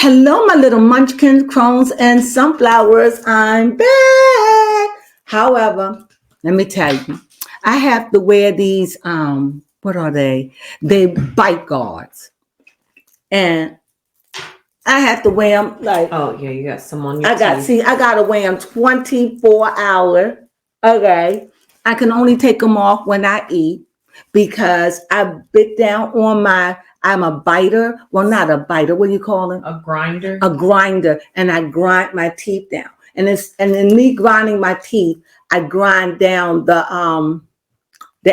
Hello, my little munchkins, crones, and sunflowers. I'm back. However, let me tell you, I have to wear these, what are they? They bite guards. And I have to wear them like, oh yeah, you got some on your teeth. I gotta wear them 24 hours. Okay. I can only take them off when I eat because I bit down on I'm a biter. Well, not a biter. What do you call it? A grinder. A grinder, and I grind my teeth down. And in me grinding my teeth, I grind down the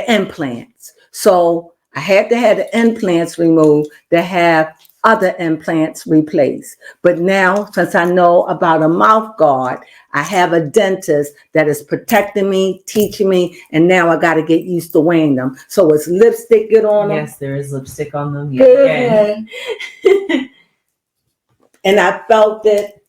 implants. So I had to have the implants removed to have other implants replaced. But now, since I know about a mouth guard, I have a dentist that is protecting me, teaching me, and now I got to get used to wearing them. So it's lipstick good on them. Yes, there is lipstick on them. Yeah. And I felt it.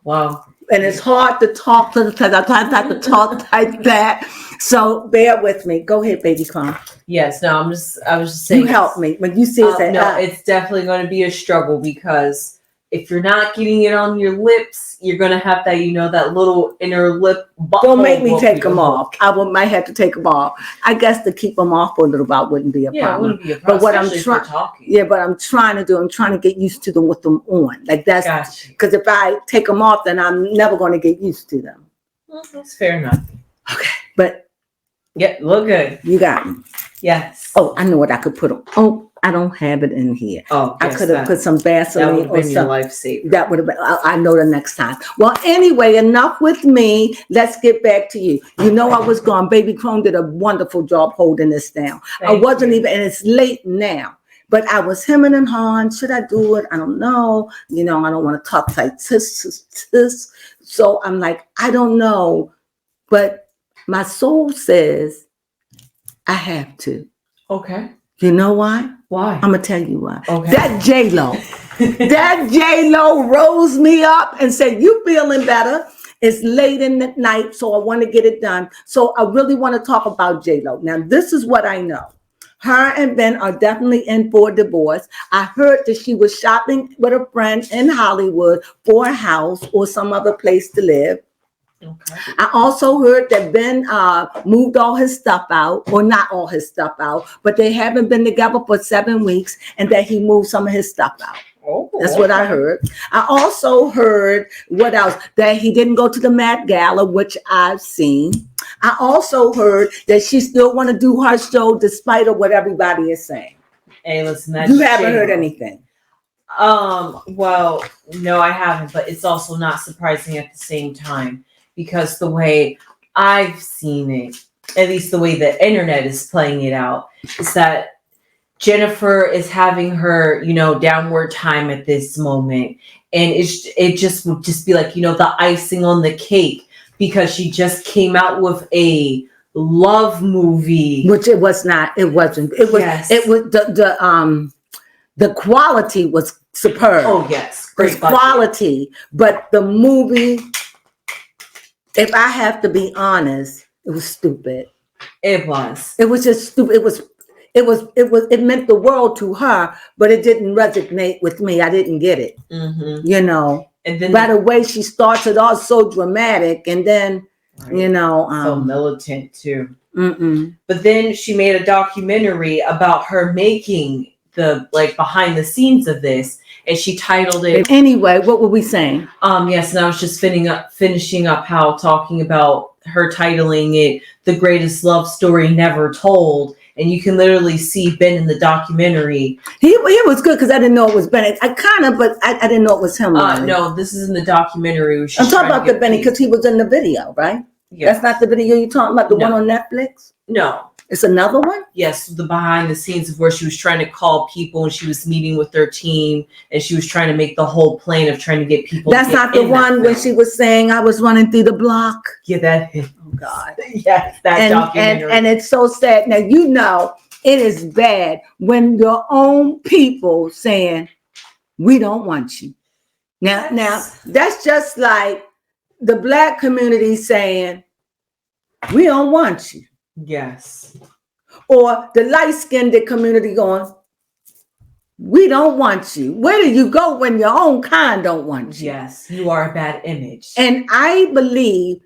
Wow. And it's hard to talk to because I have to talk like that. So bear with me. Go ahead, baby Crone. Yes, no, I was just saying. You help me. When you see it, no, it's definitely going to be a struggle because if you're not getting it on your lips, you're going to have that, that little inner lip. Don't make me take them off. Might have to take them off. I guess to keep them off for a little while wouldn't be a problem. Yeah, it wouldn't be a problem. But what I'm trying to do, I'm trying to get used to them with them on. Like that's because if I take them off, then I'm never going to get used to them. Well, that's fair enough. Okay, but yeah, look good. You got me. Yes. Oh, I know what I could put on. Oh, I don't have it in here. Oh, I could have put some Vaseline or something. Your lifesaver. That would have been. I know the next time. Well, anyway, enough with me. Let's get back to you. You know I was gone. Baby Crone did a wonderful job holding this down. I wasn't even, and it's late now. But I was hemming and hawing. Should I do it? I don't know. I don't want to talk like this. So I'm like, I don't know. But my soul says I have to. Okay. You know why? Why? I'm going to tell you why. Okay. That J-Lo rose me up and said, you feeling better? It's late in the night, so I want to get it done. So I really want to talk about J-Lo. Now, this is what I know. Her and Ben are definitely in for a divorce. I heard that she was shopping with a friend in Hollywood for a house or some other place to live. Okay. I also heard that Ben moved all his stuff out, or not all his stuff out, but they haven't been together for 7 weeks, and that he moved some of his stuff out. Oh, that's what I heard. I also heard, what else? That he didn't go to the Met Gala, which I've seen. I also heard that she still want to do her show despite of what everybody is saying. Hey, listen, you haven't heard anything. Well, no, I haven't, but it's also not surprising at the same time. Because the way I've seen it, at least the way the internet is playing it out, is that Jennifer is having her, downward time at this moment. And it just would just be like, the icing on the cake, because she just came out with a love movie. Which it was not. It wasn't. It was, yes. It was the quality was superb. Oh, yes. Great quality. But the movie, if I have to be honest, it was stupid. It was. It was just stupid. It meant the world to her, but it didn't resonate with me. I didn't get it. Mm-hmm. And then by the way she starts it all so dramatic, and then so militant too. Mm-mm. But then she made a documentary about her making the behind the scenes of this. And she titled it. Anyway, what were we saying? Yes, and I was just finishing up how talking about her titling it "The Greatest Love Story Never Told," and you can literally see Ben in the documentary. He was good because I didn't know it was Ben. I didn't know it was him. No, this is in the documentary. I'm talking about the Benny because he was in the video, right? Yeah. That's not the video you're talking about. The one on Netflix. No. It's another one? Yes, the behind the scenes of where she was trying to call people and she was meeting with their team and she was trying to make the whole plan of trying to get people. That's not the one when she was saying I was running through the block. Yeah, that. Oh God. Yes, that documentary. And it's so sad. Now it is bad when your own people saying we don't want you. Now that's just like the Black community saying we don't want you. Yes. Or the light-skinned community going, We don't want you. Where do you go when your own kind don't want you? Yes, you are a bad image. And I believe,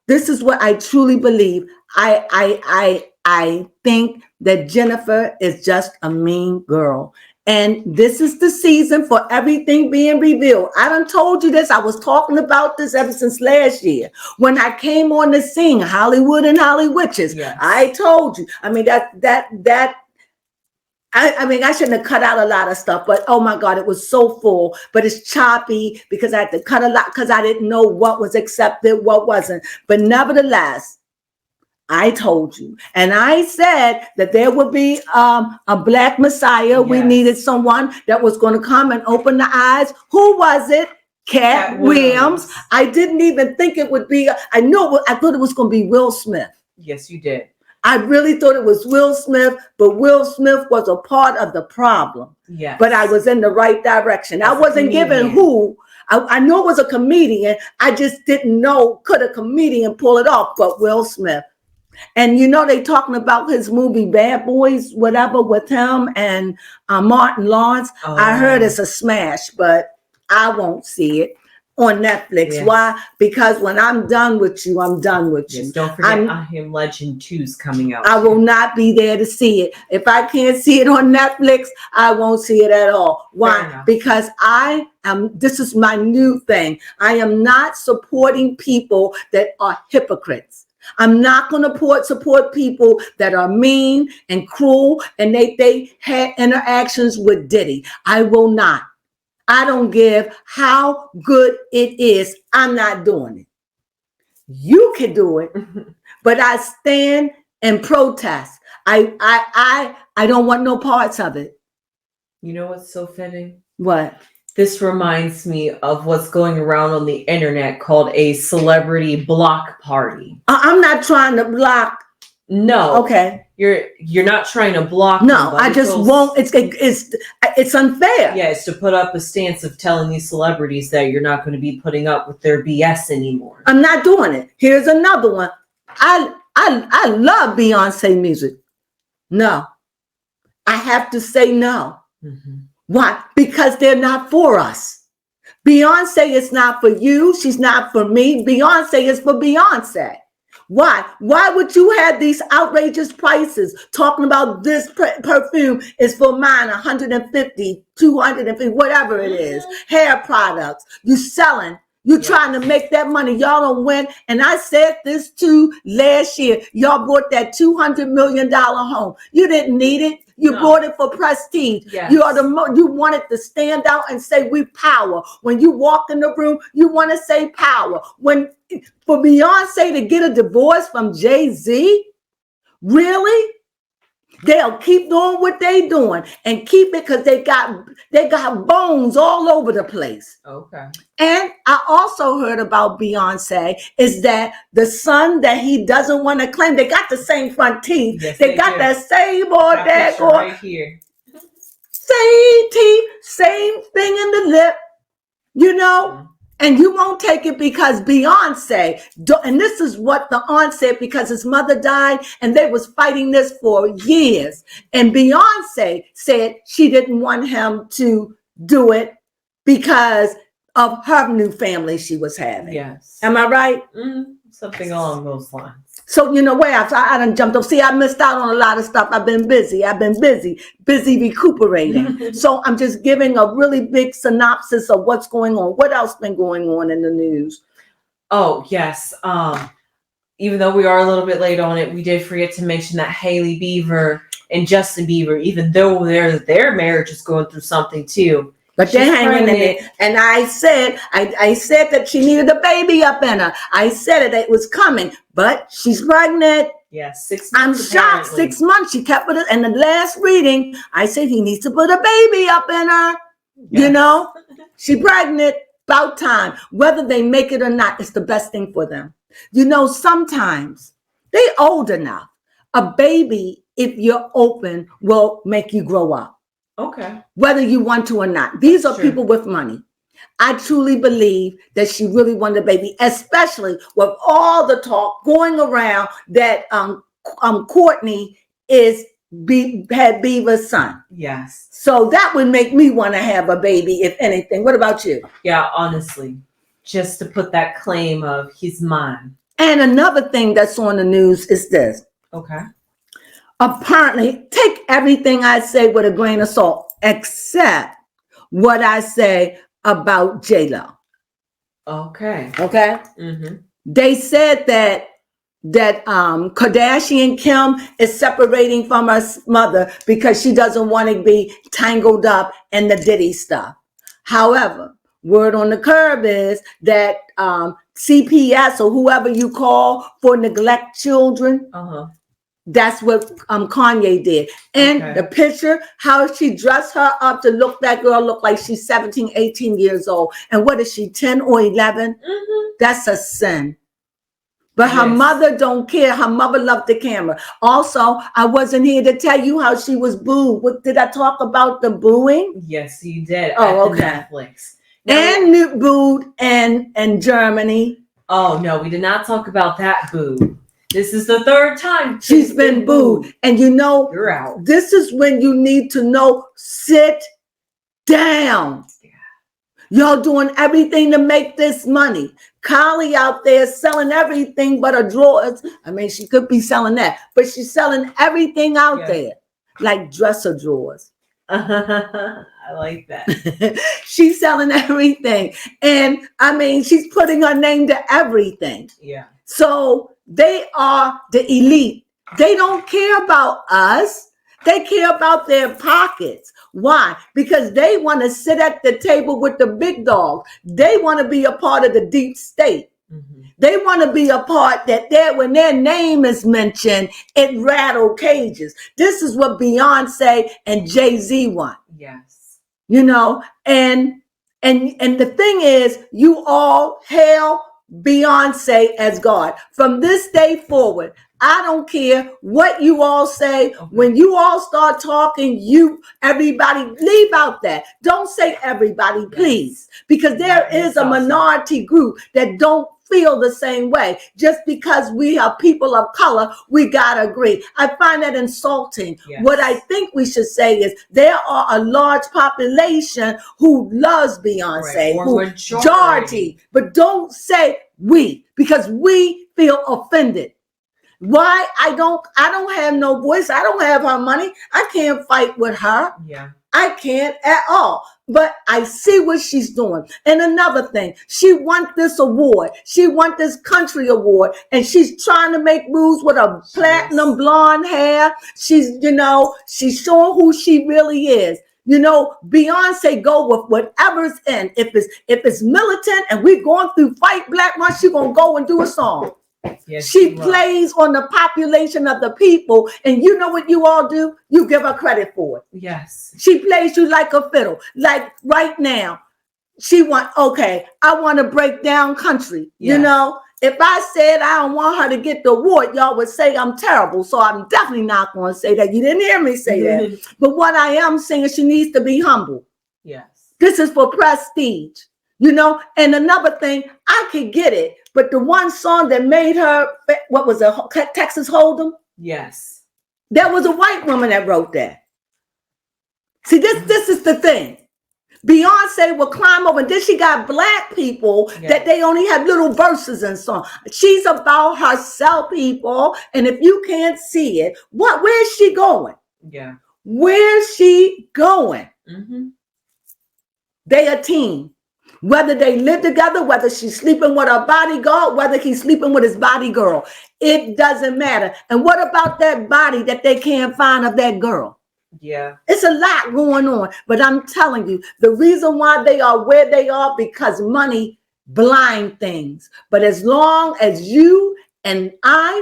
this is what I truly believe. I think that Jennifer is just a mean girl. And this is the season for everything being revealed. I done told you this. I was talking about this ever since last year. When I came on the scene, Hollywood and Holly Witches, Yes. I told you. I mean, I mean, I shouldn't have cut out a lot of stuff, but oh my God, it was so full. But it's choppy because I had to cut a lot because I didn't know what was accepted, what wasn't. But nevertheless, I told you, and I said that there would be a Black Messiah. Yes. We needed someone that was going to come and open the eyes. Who was it? Cat Williams. I didn't even think it would be. I thought it was going to be Will Smith. Yes, you did. I really thought it was Will Smith, but Will Smith was a part of the problem. Yes. But I was in the right direction. I wasn't given who. I knew it was a comedian. I just didn't know, could a comedian pull it off, but Will Smith. And you know, they talking about his movie Bad Boys, whatever, with him and Martin Lawrence. Oh. I heard it's a smash, but I won't see it on Netflix. Yes. Why? Because when I'm done with you, I'm done with you. Don't forget I Am Legend 2's coming out. I will not be there to see it. If I can't see it on Netflix, I won't see it at all. Why? Because this is my new thing. I am not supporting people that are hypocrites. I'm not going to support people that are mean and cruel and they had interactions with Diddy. I will not. I don't give how good it is. I'm not doing it. You can do it, but I stand and protest. I don't want no parts of it. You know what's so fitting? What? This reminds me of what's going around on the internet called a celebrity block party. I'm not trying to block. No. Okay. You're not trying to block. No, I just won't. It's unfair. Yeah, it's to put up a stance of telling these celebrities that you're not going to be putting up with their BS anymore. I'm not doing it. Here's another one. I love Beyonce music. No, I have to say no. Mm-hmm. Why? Because they're not for us. Beyonce is not for you. She's not for me. Beyonce is for Beyonce. Why? Why would you have these outrageous prices talking about this perfume is for mine, 150, 250, whatever it is, hair products. You selling. You're trying to make that money. Y'all don't win. And I said this too last year. Y'all bought that $200 million home. You didn't need it. You bought it for prestige. Yes. You wanted to stand out and say we power. When you walk in the room, you want to say power. For Beyonce to get a divorce from Jay-Z, really? They'll keep doing what they doing and keep it because they got bones all over the place. Okay. And I also heard about Beyonce is that the son that he doesn't want to claim, they got the same front teeth. Yes, they got that same or that or right here. same teeth, same thing in the lip, you know. Mm-hmm. And you won't take it because Beyonce, and this is what the aunt said because his mother died and they was fighting this for years. And Beyonce said she didn't want him to do it because of her new family she was having. Yes. Am I right? Mm-hmm. Something along those lines. So, you know, I done jumped up. See, I missed out on a lot of stuff. I've been busy recuperating. So I'm just giving a really big synopsis of what's going on. What else been going on in the news? Oh, yes. Even though we are a little bit late on it, we did forget to mention that Hailey Bieber and Justin Bieber, even though their marriage is going through something too. But they're hanging in it. And I said that she needed a baby up in her. I said it was coming, but she's pregnant. Yes, 6 months. I'm shocked. Apparently. 6 months. She kept with it. And the last reading, I said he needs to put a baby up in her. Yes. You know, she pregnant. About time. Whether they make it or not, it's the best thing for them. You know, sometimes they old enough. A baby, if you're open, will make you grow up. Okay. Whether you want to or not. These are people with money. I truly believe that she really wanted a baby, especially with all the talk going around that Courtney is had Beaver's son. Yes. So that would make me want to have a baby, if anything. What about you? Yeah, honestly, just to put that claim of he's mine. And another thing that's on the news is this. Okay. Apparently, take everything I say with a grain of salt, except what I say about J-Lo. Okay. Okay? Mm-hmm. They said that Kardashian Kim is separating from her mother because she doesn't want to be tangled up in the Diddy stuff. However, word on the curb is that CPS or whoever you call for neglect children, that's what Kanye did. And the picture, how she dressed her up to look, that girl looked like she's 17, 18 years old. And what is she, 10 or 11? Mm-hmm. That's a sin. But her mother don't care. Her mother loved the camera. Also, I wasn't here to tell you how she was booed. What did I talk about the booing? Yes, you did. Oh, at the okay. Netflix. Now, and booed and Germany. Oh no, we did not talk about that boo. This is the third time she's been booed. And you know, you're out. This is when you need to know, sit down. Y'all doing everything to make this money. Kylie out there selling everything but her drawers. I mean, she could be selling that, but she's selling everything out there, like dresser drawers. I like that. She's selling everything. And I mean, she's putting her name to everything. Yeah. So they are the elite. They don't care about us. They care about their pockets. Why? Because they want to sit at the table with the big dogs. They want to be a part of the deep state. Mm-hmm. They want to be a part that when their name is mentioned, it rattle cages. This is what Beyonce and Jay-Z want. Yes. You know, and the thing is, you all hail Beyonce as God. From this day forward, I don't care what you all say. Okay. When you all start talking, everybody leave out that. Don't say everybody, please, because there is a minority group that don't feel the same way. Just because we are people of color, we gotta agree. I find that insulting. Yes. What I think we should say is there are a large population who loves Beyonce, majority, but don't say we, because we feel offended. Why? I don't have no voice. I don't have her money. I can't fight with her. Yeah. I can't at all. But I see what she's doing. And another thing, she won this award. She won this country award. And she's trying to make moves with her platinum blonde hair. She's showing who she really is. You know, Beyonce go with whatever's in. If it's militant and we're going through Fight Black Month, she's going to go and do a song. Yes, she plays on the population of the people, and you know what you all do? You give her credit for it. Yes. She plays you like a fiddle. Like right now, I want to break down country. Yes. You know, if I said I don't want her to get the award, y'all would say I'm terrible. So I'm definitely not going to say that. You didn't hear me say that. But what I am saying is she needs to be humble. Yes. This is for prestige. You know, and another thing, I could get it, but the one song that made her, what was it, Texas Hold'em? Yes. There was a white woman that wrote that. See, this is the thing. Beyonce will climb over, and then she got black people that they only have little verses and songs. She's about herself, people, and if you can't see it, where's she going? Yeah. Where's she going? Mm-hmm. They a team. Whether they live together, whether she's sleeping with her bodyguard, whether he's sleeping with his body girl, it doesn't matter. And what about that body that they can't find of that girl? Yeah. It's a lot going on. But I'm telling you, the reason why they are where they are, because money blind things. But as long as you and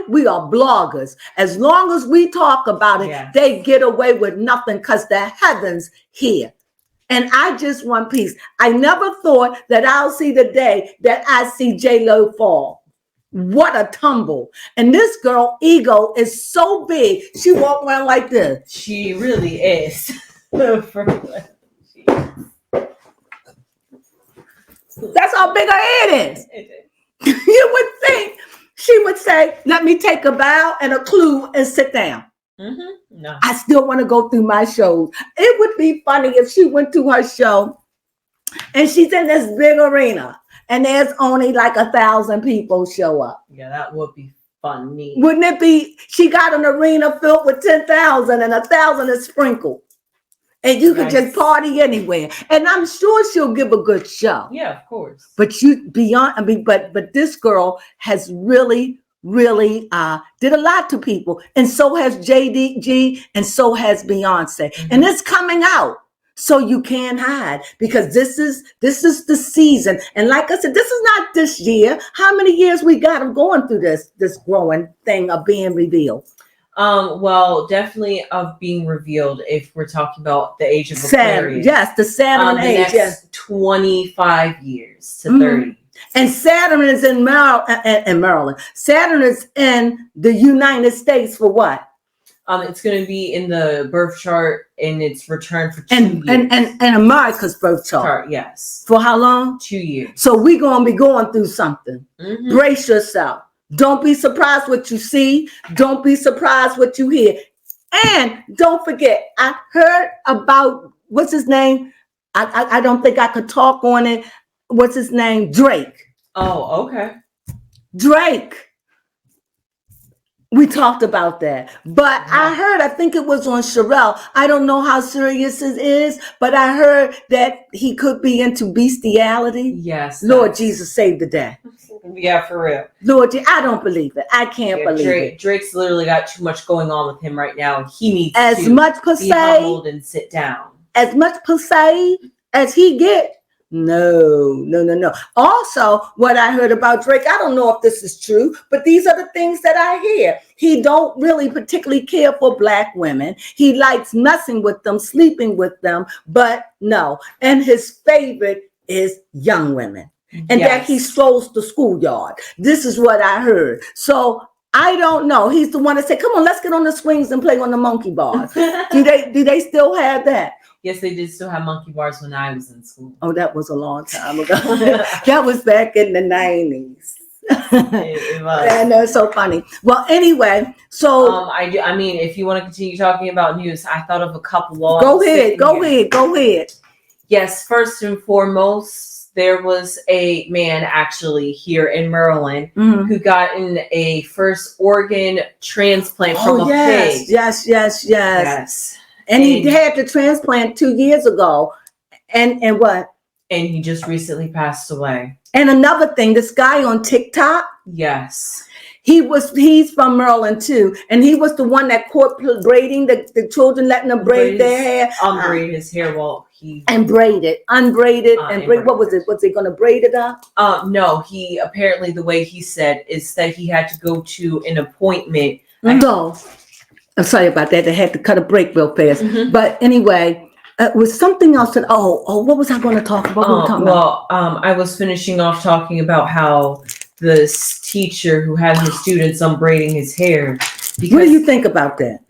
we are bloggers, as long as we talk about it, they get away with nothing because the heavens here. And I just want peace. I never thought that I'll see the day that I see J-Lo fall. What a tumble. And this girl ego is so big. She walks around like this. She really is. That's how big her head is. You would think she would say, let me take a bow and a clue and sit down. No. I still want to go through my shows. It would be funny if she went to her show and she's in this big arena and there's only like 1,000 people show up. Yeah, that would be funny. Wouldn't it be? She got an arena filled with 10,000 and 1,000 is sprinkled. And you can just party anywhere. And I'm sure she'll give a good show. Yeah, of course. But but this girl has really did a lot to people. And so has JDG and so has Beyonce. And it's coming out. So you can't hide because this is the season. And like I said, this is not this year. How many years we got of going through this growing thing of being revealed? Well, definitely of being revealed if we're talking about the age of Aquarius. Yes, the Saturn age. Next yes. 25 years to 30. And Saturn is in Maryland. Saturn is in the United States for what? It's going to be in the birth chart and it's returned for 2 years. And America's birth chart. Yes. For how long? 2 years. So we're going to be going through something. Brace yourself. Don't be surprised what you see. Don't be surprised what you hear. And don't forget, I heard about, what's his name? I don't think I could talk on it. What's his name? Drake. Oh, okay. Drake. We talked about that. But I think it was on Sherelle. I don't know how serious it is, but I heard that he could be into bestiality. Yes. Lord Jesus, save the day. Yeah, for real. Lord, I don't believe it. I can't believe it. Drake's literally got too much going on with him right now. He needs as to much per be se, humbled and sit down. As much per se as he get. No. Also, what I heard about Drake, I don't know if this is true, but these are the things that I hear. He don't really particularly care for Black women. He likes messing with them, sleeping with them, but no. And his favorite is young women. And that he strolls the schoolyard. This is what I heard. So I don't know. He's the one that said, "Come on, let's get on the swings and play on the monkey bars." Do they still have that? Yes, they did still have monkey bars when I was in school. Oh, that was a long time ago. That was back in the 90s. It was. I know, it's so funny. Well, anyway, so I mean, if you want to continue talking about news, I thought of a couple laws. Go ahead. Yes, first and foremost, there was a man actually here in Maryland who got in a first organ transplant from a pig. Yes. And he had the transplant 2 years ago. And what? And he just recently passed away. And another thing, this guy on TikTok. Yes. He's from Maryland too. And he was the one that caught braiding the children, letting them braid their hair. Unbraid his hair while he unbraided. What was it? Was they going to braid it up? No, he apparently, the way he said is that he had to go to an appointment. No. I'm sorry about that. They had to cut a break real fast. But anyway, it was something else that, what was I going to talk about? I was finishing off talking about how this teacher who had his students unbraiding his hair. What do you think about that?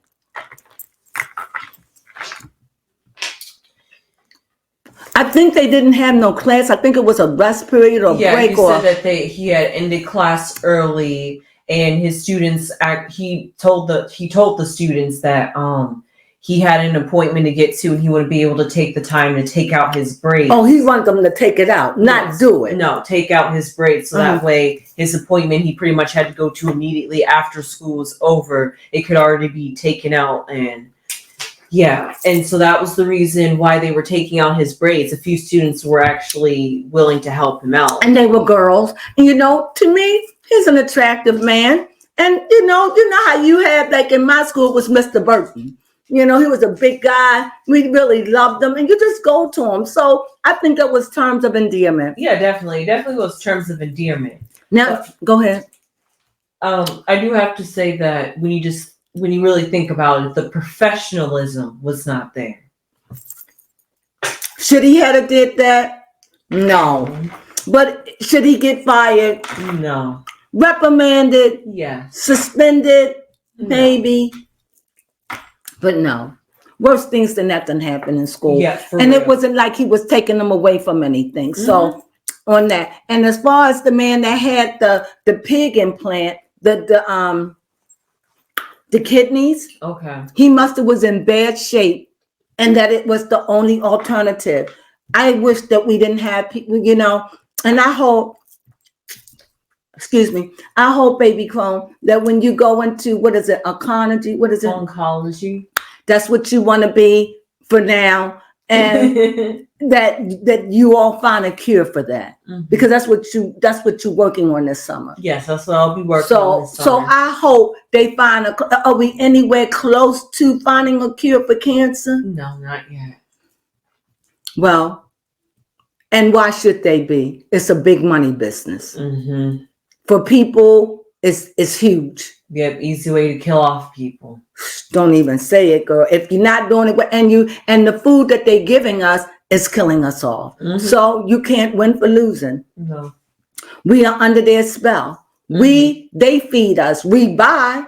I think they didn't have no class. I think it was a rest period or break. He said that he had ended class early. And his students, he told the students that he had an appointment to get to, and he wouldn't be able to take the time to take out his braids. Oh, he wanted them to take it out, not do it. No, take out his braids, so that way his appointment he pretty much had to go to immediately after school was over. It could already be taken out, and so that was the reason why they were taking out his braids. A few students were actually willing to help him out, and they were girls. And to me, he's an attractive man. And you know how you had, like in my school, was Mr. Burton. He was a big guy. We really loved him, and you just go to him. So I think that was terms of endearment. Yeah, definitely was terms of endearment. Now, go ahead. I do have to say that when you really think about it, the professionalism was not there. Should he have did that? No. But should he get fired? No. Reprimanded? Yes. Suspended? Maybe. But no. Worse things than that didn't happen in school. Yeah, and it wasn't like he was taking them away from anything. So on that. And as far as the man that had the pig implant, the the kidneys. Okay. He must have was in bad shape, and that it was the only alternative. I wish that we didn't have people, and I hope, excuse me, I hope, baby Crone, that when you go into, what is it, oncology, what is it? Oncology. That's what you want to be for now. And that you all find a cure for that, because that's what you're working on this summer. Yes, that's what I'll be working on this So summer. I hope they find are we anywhere close to finding a cure for cancer? No, not yet. Well, and why should they be? It's a big money business. For people, it's huge. Yep, easy way to kill off people. Don't even say it, girl. If you're not doing it, and the food that they're giving us is killing us off. So you can't win for losing. No. We are under their spell. They feed us. We buy,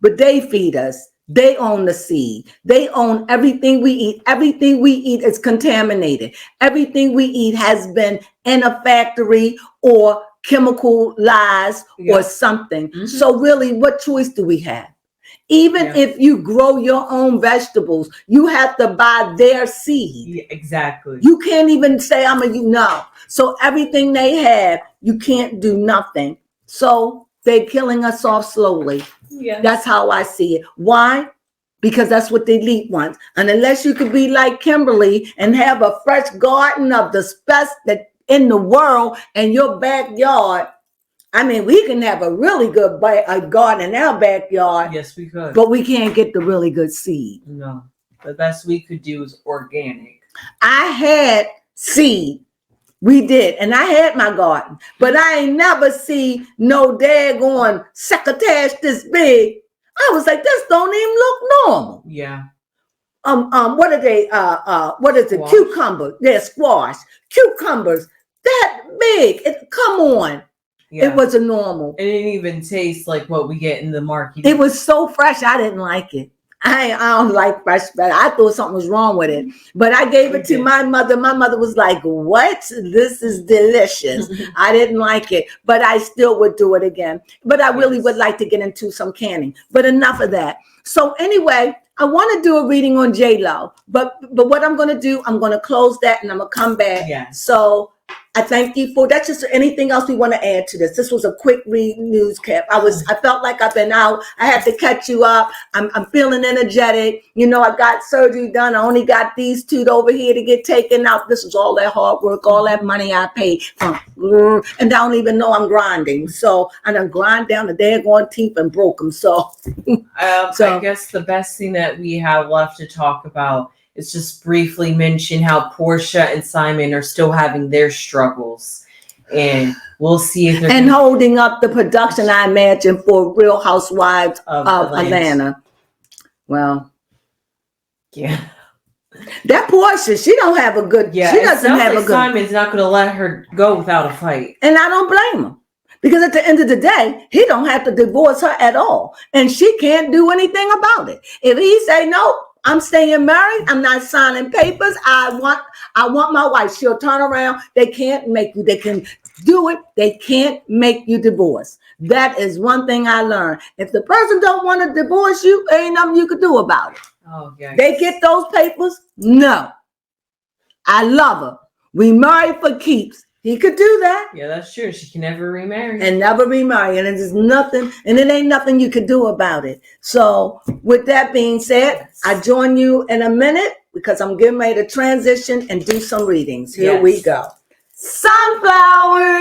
but they feed us. They own the seed. They own everything we eat. Everything we eat is contaminated. Everything we eat has been in a factory or chemical lies or something. So really, what choice do we have? Even if you grow your own vegetables, you have to buy their seed. Yeah, exactly. You can't even say, So everything they have, you can't do nothing. So they're killing us off slowly. Yeah. That's how I see it. Why? Because that's what the elite wants. And unless you could be like Kimberly and have a fresh garden of the best that in the world in your backyard, we can have a really good garden in our backyard. Yes, we could. But we can't get the really good seed. No. The best we could do is organic. I had seed. We did. And I had my garden. But I ain't never see no daggone succotash this big. I was like, this don't even look normal. Yeah. What are they? What is it? Squash. Cucumbers. They're squash. Cucumbers. That big. Come on. Yeah. It wasn't normal. It didn't even taste like what we get in the market. It was so fresh. I didn't like it. I don't like fresh bread. I thought something was wrong with it. But I gave it to my mother. My mother was like, what? This is delicious. I didn't like it. But I still would do it again. But I really would like to get into some canning. But enough of that. So anyway, I want to do a reading on J-Lo. But what I'm going to do, I'm going to close that and I'm going to come back. Yes. So I thank you for that. Just anything else we want to add to this? This was a quick read news cap. I felt like I've been out. I had to catch you up. I'm feeling energetic. I got surgery done. I only got these two over here to get taken out. This is all that hard work, all that money I paid. And I don't even know I'm grinding. So I done grind down the daggone teeth and broke them. So I guess the best thing that we have left to talk about is just briefly mention how Portia and Simon are still having their struggles. And we'll see if they're holding up the production, I imagine, for Real Housewives of Atlanta. Well, yeah. That Portia, she don't have a good, she doesn't have a good. Simon's not going to let her go without a fight. And I don't blame him. Because at the end of the day, he don't have to divorce her at all. And she can't do anything about it. If he say, no, I'm staying married, I'm not signing papers, I want my wife, she'll turn around. They can't make you, they can do it. They can't make you divorce. That is one thing I learned. If the person don't want to divorce you, ain't nothing you could do about it. Oh, yeah. They get those papers? No. I love her. We married for keeps. He could do that. Yeah, that's true. She can never remarry. And never remarry. And there's nothing, and it ain't nothing you could do about it. So with that being said, I join you in a minute because I'm getting ready to transition and do some readings. Here we go. Sunflowers.